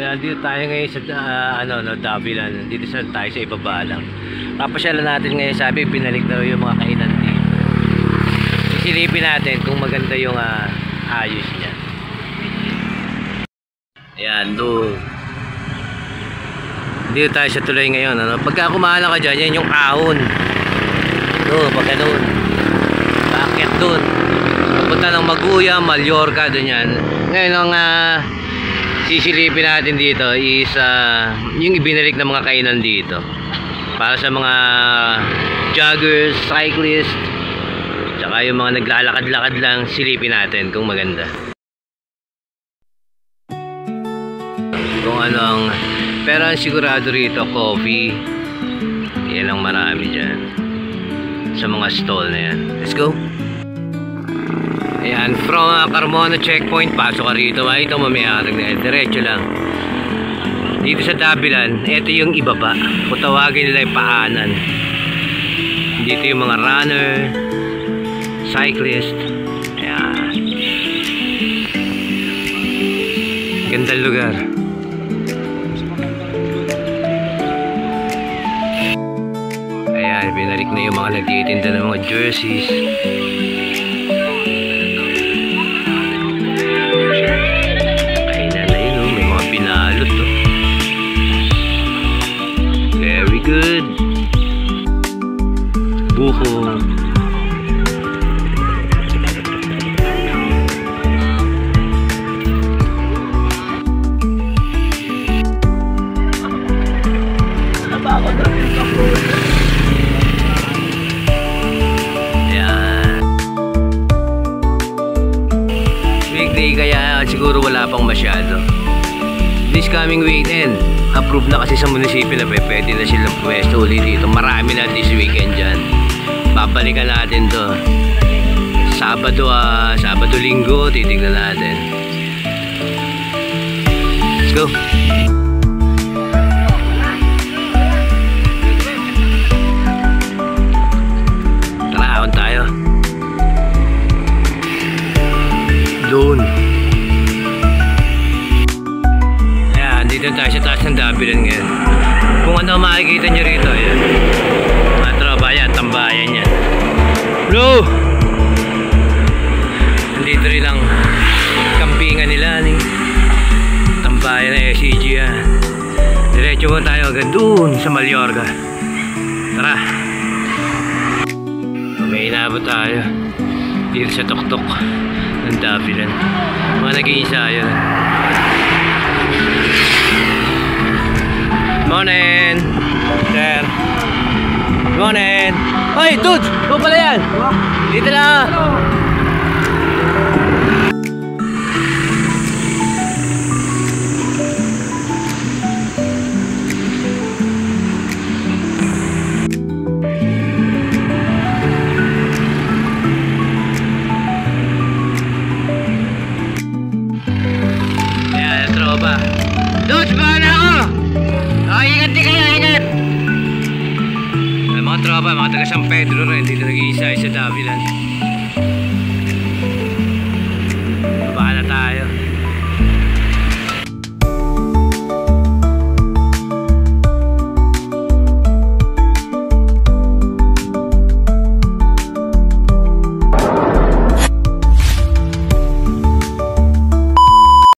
nandito tayo ngayon sa Davilan. Dito tayo sa ibaba lang. Papasyalan natin ngayon, sabi pinalik na yung mga kainan dito. Isilipin natin kung maganda yung ayos niya. Ayan, doon. Dito tayo sa tuloy ngayon. Pagka kumana ka dyan, yan yung ahon. Doon, pagka doon. Bakit doon? Punta ng Maguya, Mallorca, doon yan. Ngayon, ang sisilipin natin dito is yung ibinalik ng mga kainan dito para sa mga joggers, cyclists, tsaka yung mga naglalakad-lakad lang. Silipin natin kung maganda, kung ano ang, pero ang sigurado rito coffee, yan ang marami dyan sa mga stall na yan. Let's go. Ayan, from Carmona checkpoint, pasok ka rito. Ito mamiharang na yan, diretso lang. Dito sa Davilan, ito yung ibaba. Kung tawagin nila yung paanan. Dito yung mga runner, cyclist. Ayan. Gandang lugar. Ayan, binalik na yung mga nagtitinda ng mga jerseys. Good. Buko. Ayan. Weekday kaya siguro wala pang masyado. This coming weekend, approve na kasi sa munisipyo na pwede na silang pwesto ulit dito. Marami na this weekend dyan. Babalikan natin to Sabado, Linggo, titignan natin. Let's go. Tara, ahon tayo. Doon. Dito tayo sa taas ng Davilan ngayon. Kung ano makikita nyo rito, ayan, mga tropa yan, tambayan yan. Hello! Nandito rin ang kampingan nila ni tambayan na SCG yan. Diretso mo tayo agad doon sa Mallorca. Tara, may inabot tayo dito sa tuktok ng Davilan. Mga nag-iisa yun. Morning, sir. Morning. Hoy, dude! Ito pala yan. Dito na. Ayan, tropa. Dude, bahala ako! Ingat din kayo, ingat! Mga tropa, mga taga San Pedro rin, dito nag-iisa sa Davilan. Baba na tayo.